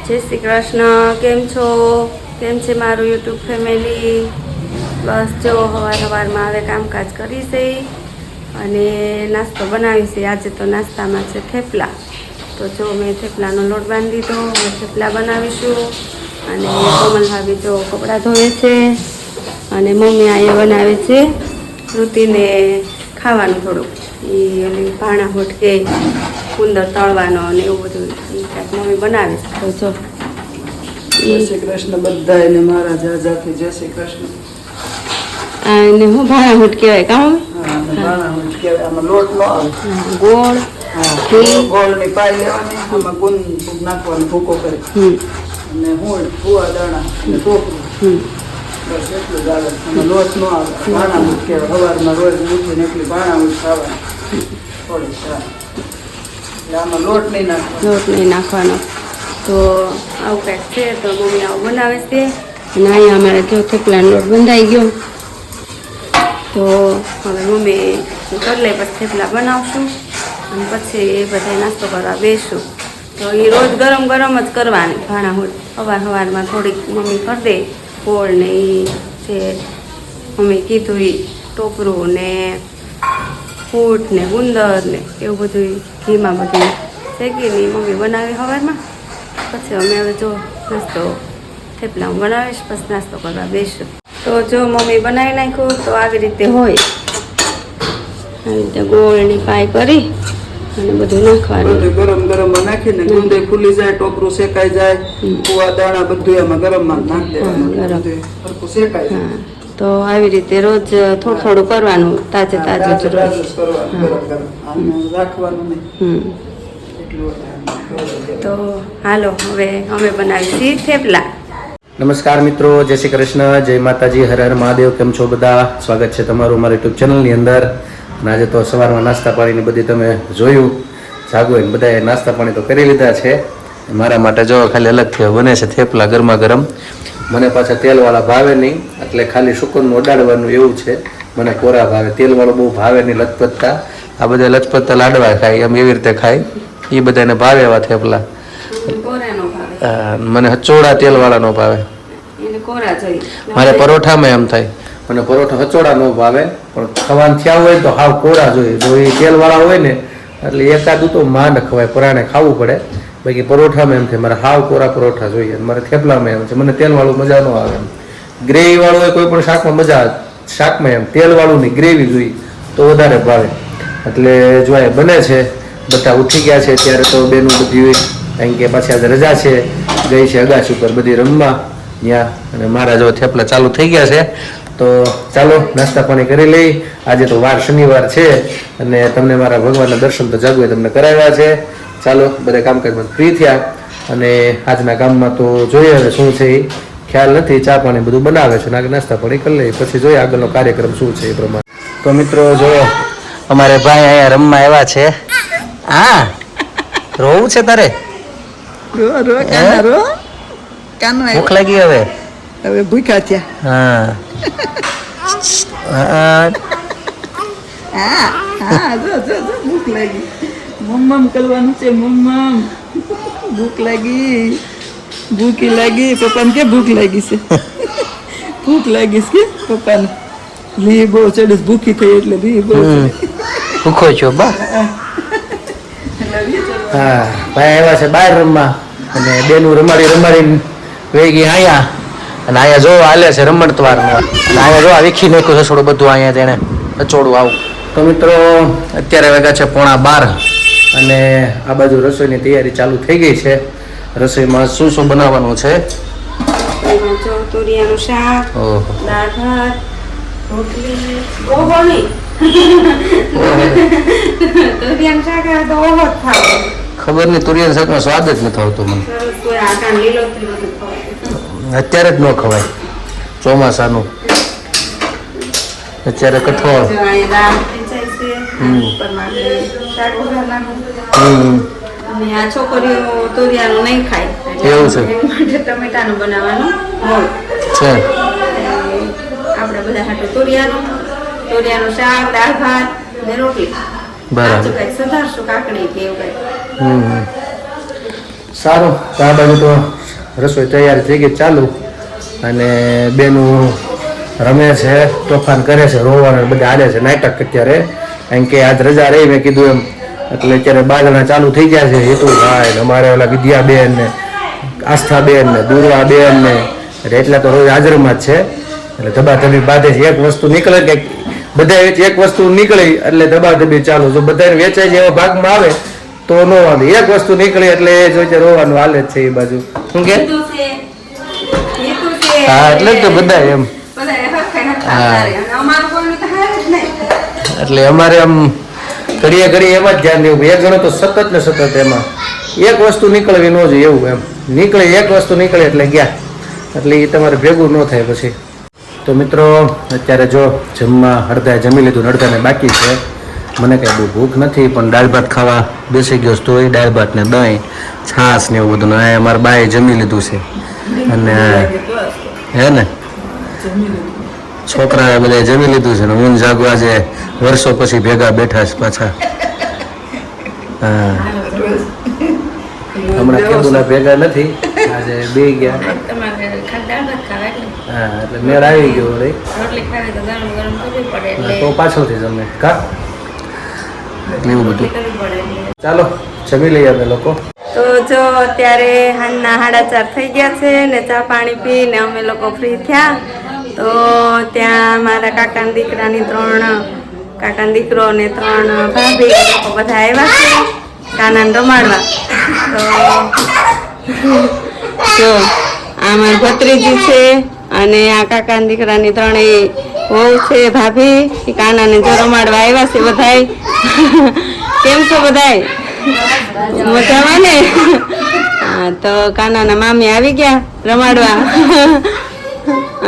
જય શ્રી કૃષ્ણ. કેમ છો? કેમ છે મારું યુટ્યુબ ફેમિલી? બસ જો સવારમાં હવે કામકાજ કરી છે અને નાસ્તો બનાવી છે. આજે તો નાસ્તામાં છે થેપલા. તો જો મેં થેપલાનો લોટ બાંધી દીધો. હવે થેપલા બનાવીશું. અને કોમલ ભાભી જો કપડાં ધોવે છે અને મમ્મી અહીંયા બનાવે છે ઋતિને ખાવાનું થોડુંક એ ઓલી ભાણા હોટકે કુંદર તળવાનો અને એવું બધું ક્યાંક મમ્મી બનાવે છે. તો જો જય શ્રી કૃષ્ણ બધાને મારા જાજાથી જય શ્રી કૃષ્ણ. અને હું ભાણા હોટ કહેવાય કામ હા ભાણા હોટ કહેવાય. આમાં લોટ ન આવે. ગોળ ગોળની પાઈ લેવાની, આમાં ગુંદ નાખવાનું ભૂકો કરી અને હુળ ફુવા દાણા અને ટોપરું બસ એટલું જ આવે. આમાં લોટ ન આવે. ભાણા હોટ કહેવાય. સવારમાં રોજ ઉઠીને એટલી ભાણા હોટ ખાવાની થોડી ચા. એટલે આમાં લોટ નહીં નાખવાનો. લોટ નહીં નાખવાનો. તો આવું કંઈક છે. તો મમ્મી આવું બનાવે છે અને અહીંયા અમારે જો થેપલાનો લોટ બંધાઈ ગયો. તો હવે મમ્મી કરી લે પછી થેપલા બનાવશું અને પછી એ બધા નાસ્તો કરવા બેસું. તો એ રોજ ગરમ ગરમ જ કરવાની ભાણા હોટ. સવારમાં થોડીક મમ્મી કરી દે ગોળ ને એ જે મમ્મી કીધું એ ટોપરું ને ફૂટ ને ગુંદર ને એવું બધું ઘીમાં બધું શેકીને મમ્મી બનાવી સવારમાં. પછી અમે હવે જો નાસ્તો થેપલા હું બનાવીશ પછી નાસ્તો કરવા બેસું. તો જો મમ્મી બનાવી નાખ્યું તો આવી રીતે હોય. આવી રીતે ગોળની પાય કરી અને બધું નાખવાનું. બધું ગરમ ગરમમાં નાખીને ગુંદે ફૂલી જાય, ટોપરું શેકાઈ જાય, કુવા દાણા બધું એમાં ગરમમાં નાખી દેવાનું. બધું સરખું શેકાઈ જાય. તો આવી રીતે રોજ થોડું થોડું કરવાનું. તાજે તાજું જ રોજ રાખવાનું નહીં. તો હાલો હવે અમે બનાવી છીએ થેપલા. નમસ્કાર મિત્રો, જય શ્રી કૃષ્ણ, જય માતાજી, હર હર મહાદેવ. કેમ છો બધા? સ્વાગત છે તમારું મારા યુટ્યુબ ચેનલની અંદર. અને આજે તો સવારમાં નાસ્તા પાણીની બધી તમે જોયું જાગો ને બધાએ નાસ્તા પાણી તો કરી લીધા છે. મારા માટે જો ખાલી અલગથી બને છે થેપલા ગરમા ગરમ. મને પાછા તેલવાળા ભાવે નહીં એટલે ખાલી શુકરનું ઓડાડવાનું એવું છે. મને કોરા ભાવે, તેલવાળું બહુ ભાવે નહીં. લચપતતા આ બધા લચપતતા લાડવા ખાય એમ એવી રીતે ખાય. એ બધાને ભાવે એવા થેપલા. મને હચોડા તેલવાળા ન ભાવે. મારે પરોઠામાં એમ થાય, મને પરોઠા હચોડા ન ભાવે પણ ખાવાનું થયા હોય તો હાવ કોરા જોઈએ. જો એ તેલવાળા હોય ને એટલે એકાદું તો માંડ ખવાય, પરાણે ખાવું પડે. બાકી પરોઠામાં એમ થાય મારે હાવ કોરા પરોઠા જોઈએ. મારે થેપલામાં એમ છે મને તેલવાળું મજા ન આવે. એમ ગ્રેવી વાળું હોય કોઈ પણ શાકમાં મજા આવે. શાકમાં એમ તેલવાળું નહીં ગ્રેવી જોઈએ તો વધારે ભાવે. એટલે જો એ બને છે, બધા ઉઠી ગયા છે ત્યારે તો બેનું બધી હોય કારણ કે પાછી આજે રજા છે, ગઈ છે અગાસી ઉપર બધી રમવા ત્યાં. અને મારા જો થેપલા ચાલુ થઈ ગયા છે. તો ચાલો નાસ્તા પાણી કરી લઈ. આજે તો વાર શનિવાર છે અને તમને મારા ભગવાનના દર્શન તો જાગુએ તમને કરાવ્યા છે. ચાલો બધા કામકાજમાં ફ્રી થયા અને આજના કામમાં તો જોઈએ હવે શું છે એ ખ્યાલ નથી. ચા પાણી બધું બનાવે છે અને નાસ્તા પાણી કરી લઈએ પછી જોઈએ આગળનો કાર્યક્રમ શું છે એ પ્રમાણે. તો મિત્રો જો અમારે ભાઈ અહીંયા રમવા આવ્યા છે. હા રોવું છે તારે? ભૂખ લાગી હવે? હવે ભૂખ્યા થયા. ભૂખ લાગી. મમ્મમ કરવાનું છે. મમ્મમ ભૂખ લાગી. ભૂખી લાગી. પપ્પાને કે ભૂખ લાગી છે. ભૂખ લાગી છે કે પપ્પાને લી બહુ ચડીશ. ભૂખી થઈ એટલે લી બહુ ભૂખો છો બા? હા ભાઈ આવ્યા છે બહાર રમવા અને બેનું રમાડીને વહી ગઈ અહીંયા. અને અહીંયા જો હાલે છે રમતવાર. અહીંયા જો વીખી નાખ્યું છે થોડું બધું અહીંયા તેને અચોડું આવું. તો મિત્રો અત્યારે વાગ્યા છે 11:15 અને આ બાજુ રસોઈની તૈયારી ચાલુ થઈ ગઈ છે. રસોઈમાં શું શું બનાવવાનું છે? તુરિયાનું શાક, દાળ ભાત, રોટલી. તુરિયાનું શાક તો ઓહો જ ખાવ. ખબર નહીં, તુરિયાના શાકનો સ્વાદ જ નથી આવતો મને. અત્યારે જ ન ખવાય ચોમાસાનું. અત્યારે કઠોળ. આ છોકરીઓ તુરિયાનું નહીં ખાય એવું છે માટે ટમેટાનું બનાવવાનું છે. આપણે બધા હાટું તુરિયાનું શાક, દાળ ભાત ને રોટલી. બરાબર. સુધારશું કાકડી કે એવું કઈ. સારું, તો આ બાજુ તો રસોઈ તૈયાર થઈ ગઈ ચાલુ, અને બેનું રમે છે, તોફાન કરે છે, રોવાનું બધા હાલે છે નાટક અત્યારે, કારણ કે આજ રજા રહી મેં કીધું એમ, એટલે અત્યારે બાજણા ચાલુ થઈ ગયા છે. હેતુભાઈ ને અમારે ઓલા વિદ્યાબેન ને આસ્થાબેન ને દુર્વાબેન ને એટલા તો રોજ હાજરમાં જ છે. એટલે ધબાધબી બાંધે છે. એક વસ્તુ નીકળે કે બધા એક વસ્તુ નીકળી એટલે ધબાધબી ચાલુ. જો બધાને વેચાય છે એવા ભાગમાં આવે તો ન વાંધો, એક વસ્તુ નીકળી એટલે એ જોઈ રોવાનું હાલે જ છે એ બાજુ. શું કે હા, એટલે જ તો બધા એમ. હા, એટલે અમારે આમ ઘડીએ ઘડીએ એમાં જ ધ્યાન દેવું. એક જણો તો સતત ને સતત એમાં એક વસ્તુ નીકળવી ન જોઈએ એવું એમ. નીકળે એક વસ્તુ નીકળે એટલે ગયા, એટલે એ તમારે ભેગું ન થાય પછી. તો મિત્રો અત્યારે જો જમવા અડધાએ જમી લીધું, અડધાને બાકી છે. મને કંઈ બહુ ભૂખ નથી, પણ દાળ ભાત ખાવા બેસી ગયો તો એ દાળ ભાત ને દહીં છાશ ને એવું બધું ને અમારા બાએ જમી લીધું છે. અને હે ને છોકરાએ બધા જમી લીધું છે ને ઊન જાગવા જે વર્ષો પછી ભેગા બેઠા છે પાછા. હા, હમણાં કેદુના ભેગા નથી, આજે બે ગયા. હા, એટલે મેળ આવી ગયો રે. તો પાછળથી જમે કા એટલે એવું બધું. ચાલો જમી લઈએ અમે લોકો. તો જો અત્યારે હાંજના 4:30 થઈ ગયા છે ને ચા પાણી પીને અમે લોકો ફ્રી થયા. તો ત્યાં મારા કાકાના દીકરાની 3 કાકાનો દીકરો ને 3 ભાભી લોકો બધા આવ્યા છે કાનાને રમાડવા. તો જો આ મારી ભત્રીજી છે અને આ કાકાના દીકરાની 3 વહુ છે ભાભી, એ કાનાને જો રમાડવા આવ્યા છે બધાય. કેમ છો બધાય? મજામાં ને? હા, તો કાનાના મામી આવી ગયા રમાડવા.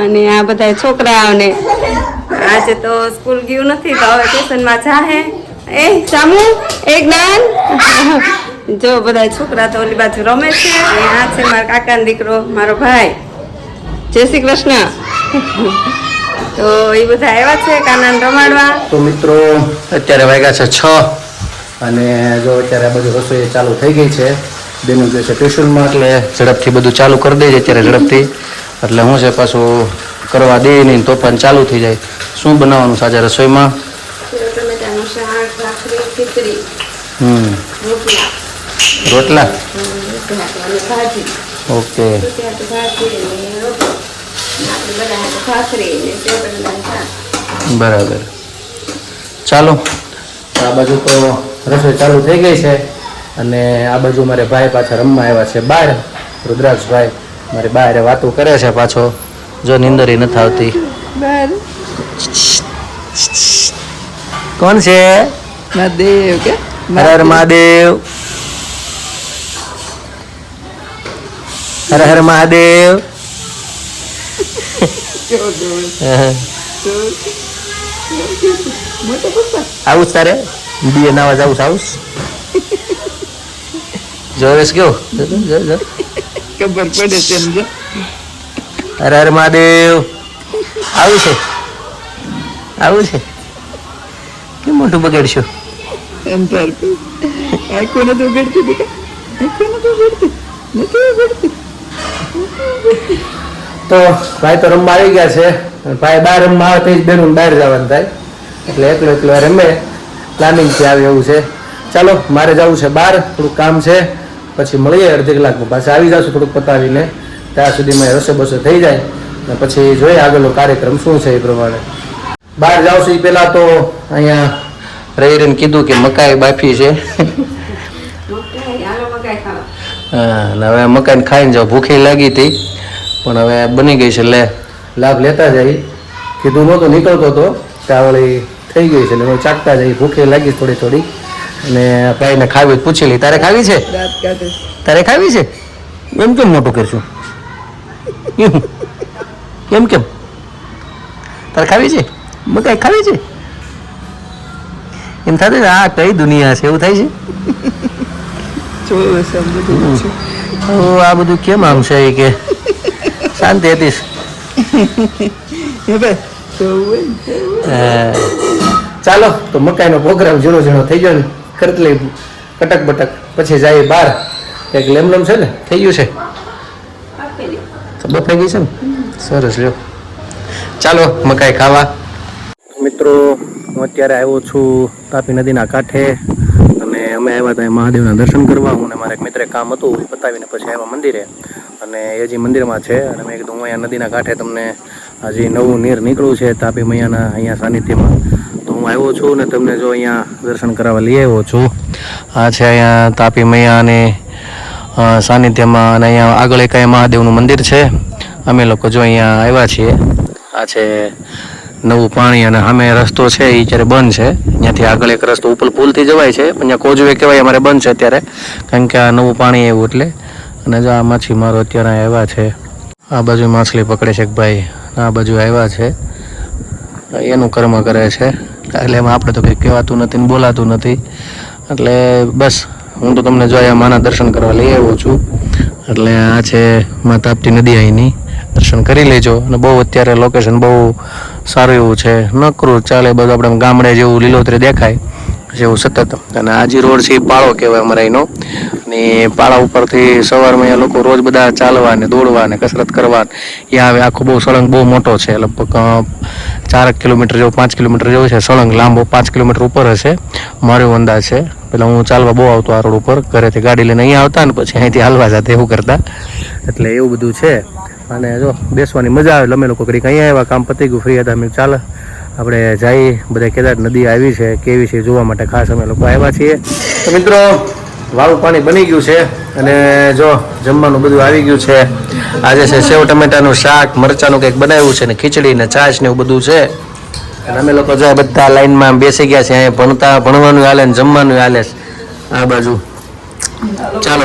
અને આ બધા છોકરાઓને આજે તો સ્કૂલ ગયું નથી તો હવે ટ્યુશનમાં જાહે. એ સામુ એક જ્ઞાન જો બધા છોકરા તો ઓલી બાજુ રમે છે. આ છે મારા કાકાનો દીકરો, મારો ભાઈ. જય શ્રી કૃષ્ણ. તો એ બધા આવ્યા છે કાનાને રમાડવા. તો મિત્રો અત્યારે વાગ્યા છે 6 અને જો અત્યારે આ બધું રસોઈ ચાલુ થઈ ગઈ છે. બેનું જે છે ટ્યુશનમાં, એટલે ઝડપથી બધું ચાલુ કરી દે છે અત્યારે ઝડપથી. એટલે હું છે પાછું કરવા દે નહીં તોફાન ચાલુ થઈ જાય. શું બનાવવાનું છે આજે રસોઈમાં? રોટલા. ઓકે, બરાબર. ચાલો, આ બાજુ તો રસોઈ ચાલુ થઈ ગઈ છે અને આ બાજુ મારે ભાઈ પાછા રમવા આવ્યા છે બહાર. રુદ્રાક્ષભાઈ મારી બહાર વાતો કરે છે પાછો. જો નીંદર નથી આવતી. કોણ છે? મહાદેવ કે હર હર મહાદેવ, હર હર મહાદેવ. આવું તારે બીએ નાવા જાવું આવું જોવેશ કેવું ખબર પડે છે એમ જો. હર હર મહાદેવ. આવું છે, આવું છે. કેમ મોટું બગાડશો? એમ તાર આખો નથી ઉગડતી બેટા, આખો નથી ઉગડતી, નથી ઉગડતી. તો ભાઈ તો રમવા આવી ગયા છે. ભાઈ બહાર રમવા આવે તો જ બેનું બહાર જવાનું થાય, એટલે એકલો એકલો રમે. પ્લાનિંગથી આવે એવું છે. ચાલો મારે જવું છે બહાર, થોડુંક કામ છે, પછી મળીએ અડધી કલાકમાં. પાછા આવી જશું થોડુંક પતાવીને. ત્યાં સુધીમાં રસો બસો થઈ જાય ને પછી જોઈએ આગળનો કાર્યક્રમ શું છે એ પ્રમાણે. બહાર જાઉં છું એ પહેલાં તો અહીંયા રહીને કીધું કે મકાઈ બાફી છે. હા, હવે મકાઈને ખાઈને જાઓ. ભૂખી લાગી હતી પણ હવે બની ગઈ છે, એટલે લાભ લેતા જાય. કીધું નહોતો નીકળતો હતો ત્યાં વળી થઈ ગઈ છે, એટલે ચાકતા જાય. ભૂખી લાગી થોડી થોડી અને ભાઈને ખાવી પૂછી લઈ. તારે ખાવી છે? તારે ખાવી છે? એમ કેમ મોટું કરશું? કેમ કેમ તારે ખાવી છે? મકાઈ ખાવી છે એમ થતું આ કઈ દુનિયા છે એવું થાય છે. આ બધું કેમ આમ છે કે શાંતિ હતી. ચાલો તો મકાઈનો પ્રોગ્રામ ઝીણો ઝીણો થઈ ગયો ને, ખર્ચ લઈ કટક બટક પછી જાય બહાર. કંઈક લેમલમ છે ને થઈ ગયું છે આપેલી તો બફાઈ ગઈ છે ને સરસ લ્યો ચાલો મકાઈ ખાવા મિત્રો હું અત્યારે આવ્યો છું તાપી નદીના કાંઠે અને અમે આવ્યા હતા મહાદેવના દર્શન કરવા હું ને મારા એક મિત્રે કામ હતું એ પતાવીને પછી આવ્યા મંદિરે અને એ જે મંદિરમાં છે અને મેં કીધું હું અહીંયા નદીના કાંઠે તમને હજી નવું નીર નીકળ્યું છે તાપી મૈયાના અહીંયા સાનિધ્યમાં તો હું આવ્યો છું ને તમને જો અહીંયા દર્શન કરાવવા લઈ આવ્યો છું આ છે અહીંયા તાપી મૈયાની સાનિધ્યમાં અને અહીંયા આગળ એક મહાદેવનું મંદિર છે અમે લોકો જો અહીંયા આવ્યા છીએ આ છે નવું પાણી અને સામે રસ્તો છે એ અત્યારે બંધ છે ત્યાંથી આગળ એક રસ્તો ઉપર પુલથી જવાય છે પણ ત્યાં કોજવે કહેવાય અમારે બંધ છે અત્યારે કારણ કે આ નવું પાણી એવું એટલે અને જો આ માછીમારો અત્યારે આવ્યા છે આ બાજુ માછલી પકડે છે એક ભાઈ આ બાજુ આવ્યા છે એનું કર્મ કરે છે એટલે એમાં આપણે તો કંઈ કહેવાતું નથી ને બોલાતું નથી એટલે બસ હું તો તમને જો અહીંયા માના દર્શન કરવા લઈ આવ્યો છું એટલે આ છે મા તાપ્તી નદી અહીંની દર્શન કરી લેજો અને બહુ અત્યારે લોકેશન બહુ સારું એવું છે નકરું ચાલે બધું આપણે ગામડે જેવું લીલોતરી દેખાય જેવું સતત અને આ જે રોડ છે એ પાળો કહેવાય અમારા અહીંનો અને પાળા ઉપરથી સવારમાં અહીંયા લોકો રોજ બધા ચાલવા ને દોડવા ને કસરત કરવા એ આવે આખો બહુ સળંગ બહુ મોટો છે લગભગ 4 કિલોમીટર જેવું 5 કિલોમીટર જેવું છે સળંગ લાંબો 5 કિલોમીટર ઉપર હશે મારો અંદાજ છે પેલા હું ચાલવા બહુ આવતો આ રોડ ઉપર ઘરેથી ગાડી લઈને અહીંયા આવતા ને પછી અહીંથી હાલવા જતા એવું કરતા એટલે એવું બધું છે અને જો બેસવાની મજા આવે અમે લોકો ઘડીક અહીંયા આવ્યા કામ પતી ગયું ફ્રી હતા અમે ચાલ આપણે જઈએ બધા કેદાર નદી આવી છે કેવી છે જોવા માટે ખાસ અમે લોકો આવ્યા છીએ તો મિત્રો વાળું પાણી બની ગયું છે અને જો જમવાનું બધું આવી ગયું છે આજે છે સેવ ટમેટાનું શાક મરચાંનું કંઈક બનાવ્યું છે ને ખીચડી ને છાશ ને એવું બધું છે અને અમે લોકો જો બધા લાઈનમાં બેસી ગયા છે અહીંયા ભણવાનું હાલે ને જમવાનું હાલે આ બાજુ ચાલો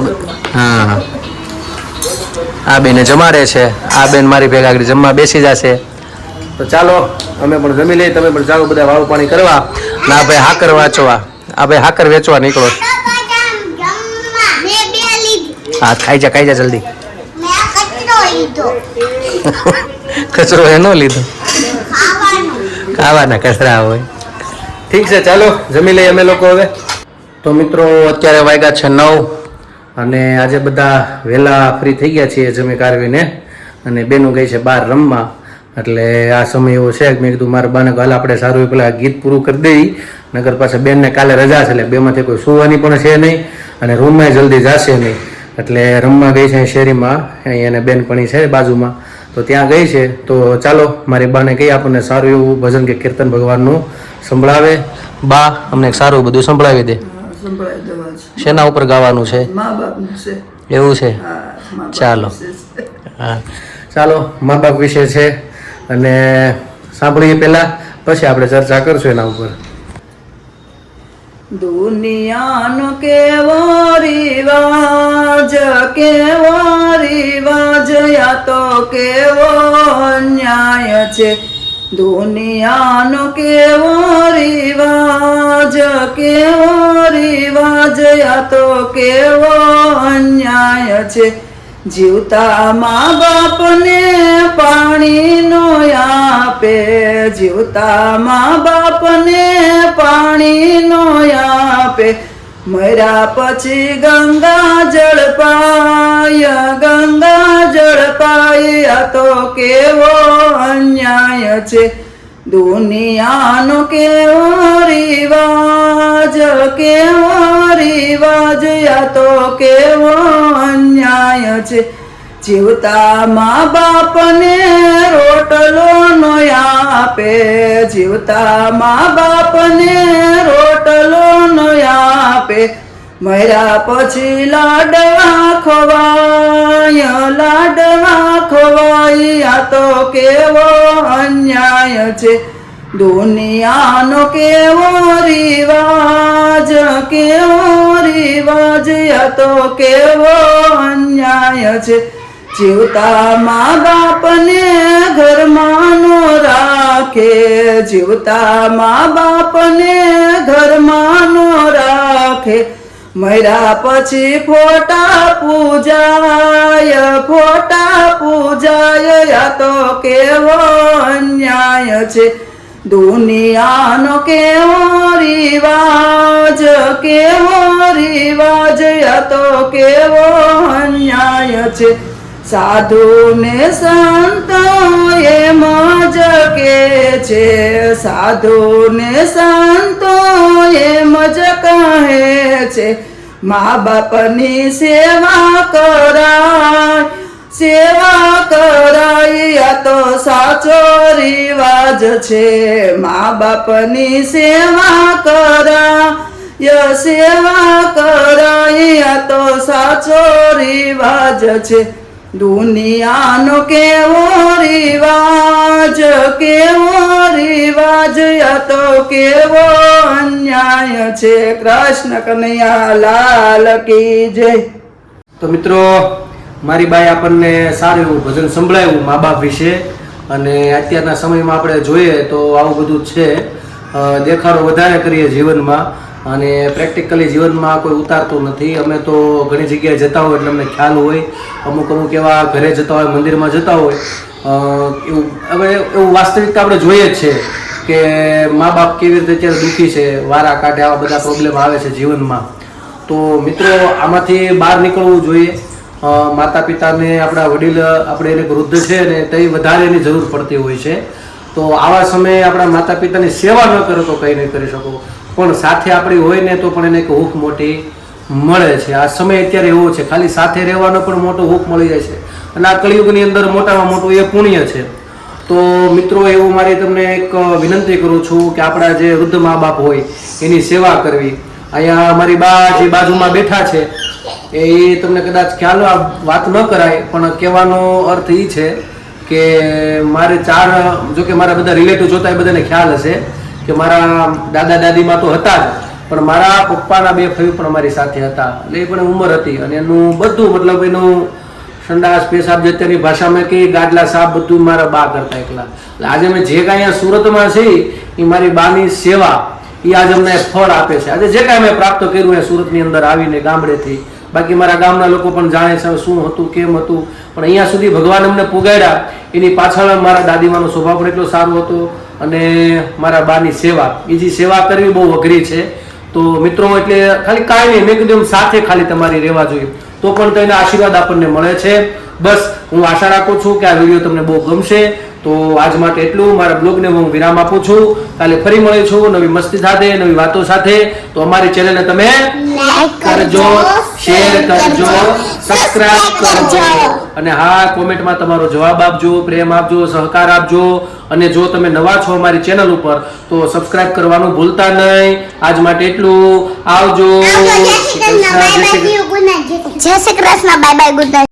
હા આ બેને જમાડે છે આ બેન મારી ભેગા આગળ જમવા બેસી જશે તો ચાલો અમે પણ જમી લઈએ તમે પણ ચાલો બધા વાળું પાણી કરવા ના ભાઈ હાકર વાંચવા આ ભાઈ હાકર વેચવા નીકળો હા ખાઈ જા જલ્દી કચરો એનો લીધો ખાવાના કચરા હોય ઠીક છે ચાલો જમી લઈએ અમે લોકો હવે તો મિત્રો અત્યારે વાગ્યા છે 9 અને આજે બધા વહેલા ફ્રી થઈ ગયા છીએ જમી કારવીને અને બેનું ગઈ છે બહાર રમવા એટલે આ સમય એવો છે કે મેં કીધું મારા બાને કાલે આપણે સારું પેલા ગીત પૂરું કરી દઈ નગર પાસે બેનને કાલે રજા છે એટલે બેમાંથી કોઈ સુવાની પણ છે નહીં અને રૂમમાં જલ્દી જશે નહીં એટલે રમવા ગઈ છે શેરીમાં અહીંયા બેનપણી છે બાજુમાં તો ત્યાં ગઈ છે તો ચાલો મારી બાને કહી આપણને સારું એવું ભજન કે કીર્તન ભગવાનનું સંભળાવે બા અમને સારું બધું સંભળાવી દે શેના ઉપર ગાવાનું છે એવું છે ચાલો હા ચાલો મા બાપ વિશે છે અને સાંભળીએ પહેલા પછી આપણે ચર્ચા કરશું એના ઉપર દુનિયાનો કેવો રિવાજ યા તો કેવો અન્યાય છે દુનિયાનો કેવો રિવાજ યા તો કેવો અન્યાય છે જીવતા મા બાપને પાણી નો આપે જીવતા મા બાપને પાણી નો આપે મર્યા પછી ગંગા જળ પાય આ તો કેવો અન્યાય છે દુનિયાનો કેવો રિવાજ આ તો કેવો અન્યાય છે જીવતા મા બાપને રોટલો નો આપે જીવતા મા બાપને રોટલો નો આપે મર્યા પછી લાડવા ખવાય આ તો કેવો અન્યાય છે દુનિયાનો કેવો રિવાજ આ તો કેવો અન્યાય છે જીવતા મા બાપને ઘરમાં નો રાખે જીવતા મા બાપને ઘરમાં નો રાખે મર્યા પછી ફોટા પૂજાય આ તો કેવો અન્યાય છે દુનિયાનો કેવો રિવાજ આ તો કેવો અન્યાય છે. સાધુ ને સંતો એમ જ કે છે, સાધુ ને સંતો એમ જ કહે છે, મા બાપની સેવા કરાય આ તો સાચો રિવાજ છે. મા બાપની સેવા કરાય આ તો સાચો રિવાજ છે. દુનિયાનો કેવો રિવાજ આ તો કેવો અન્યાય છે. કૃષ્ણ કનૈયા લાલ કી જય. તો મિત્રો, મારી બાઈ આપણને સારું એવું ભજન સંભળાવ્યું મા બાપ વિશે. અને અત્યારના સમયમાં આપણે જોઈએ તો આવું બધું છે. દેખાડો વધારે કરીએ જીવનમાં અને પ્રેક્ટિકલી જીવનમાં કોઈ ઉતારતું નથી. અમે તો ઘણી જગ્યાએ જતા હોય એટલે અમને ખ્યાલ હોય. અમુક એવા ઘરે જતા હોય, મંદિરમાં જતા હોય, એવું વાસ્તવિકતા આપણે જોઈએ જ છે કે મા બાપ કેવી રીતે અત્યારે દુઃખી છે, વારા કાઢે, આવા બધા પ્રોબ્લેમ આવે છે જીવનમાં. તો મિત્રો, આમાંથી બહાર નીકળવું જોઈએ. માતા પિતાને આપણા વડીલ, આપણે એને વૃદ્ધ છે ને તે વધારે એની જરૂર પડતી હોય છે. તો આવા સમયે આપણા માતા પિતાની સેવા ન કરો તો કંઈ નહીં કરી શકો, પણ સાથે આપણી હોય ને તો પણ એને એક હૂંફ મોટી મળે છે. આ સમય અત્યારે એવો છે, ખાલી સાથે રહેવાનો પણ મોટો હૂંફ મળી જાય છે. અને આ કળિયુગની અંદર મોટામાં મોટું એ પુણ્ય છે. તો મિત્રો, એવું મારી તમને એક વિનંતી કરું છું કે આપણા જે વૃદ્ધ મા બાપ હોય એની સેવા કરવી. અહીંયા અમારી બા જે બાજુમાં બેઠા છે એ તમને કદાચ ખ્યાલ વાત ન કરાય, પણ કહેવાનો અર્થ એ છે કે મારે જોકે મારા બધા રિલેટિવ જોતા એ બધાને ખ્યાલ હશે કે મારા દાદા દાદીમાં તો હતા જ, પણ મારા પપ્પાના 2 ફઈ પણ અમારી સાથે હતા. એટલે એ પણ ઉંમર હતી અને એનું બધું, મતલબ એનું સંડાસ પેશાબ જે અત્યારની ભાષામાં કે ગાડલા સાફ બધું મારા બા કરતા એકલા. એટલે આજે અમે જે કાંઈ અહીંયા સુરતમાં છીએ એ મારી બાની સેવા એ આજે અમને ફળ આપે છે. આજે જે કાંઈ અમે પ્રાપ્ત કર્યું એ સુરતની અંદર આવીને ગામડેથી, બાકી મારા ગામના લોકો પણ જાણે છે શું હતું કેમ હતું, પણ અહીંયા સુધી ભગવાન અમને પુગાડ્યા એની પાછળ મારા દાદીમાનો સ્વભાવ પણ એટલો સારો હતો અને મારા બાની સેવા, બીજી સેવા કરવી બહુ અઘરી છે. તો મિત્રો, એટલે ખાલી કાંઈ નહીં, મેં કીધું સાથે ખાલી તમારી રહેવા જોઈએ તો પણ તેના આશીર્વાદ આપણને મળે છે. બસ હું આશા રાખું છું કે આ વિડીયો તમને બહુ ગમશે. તો આજ માટે એટલું. મારા બ્લોગને હું વિરામ આપું છું. કાલે ફરી મળીશું નવી મસ્તી સાથે, નવી વાતો સાથે. તો અમારી ચેનલને તમે લાઈક કરજો, શેર કરજો, સબસ્ક્રાઇબ કરજો અને હા, કોમેન્ટમાં તમારો જવાબ આપજો, પ્રેમ આપજો, સહકાર આપજો. અને જો તમે નવા છો અમારી ચેનલ ઉપર તો સબસ્ક્રાઇબ કરવાનું ભૂલતા નહીં. આજ માટે એટલું. આવજો. જય Shri Krishna, bye bye, good night.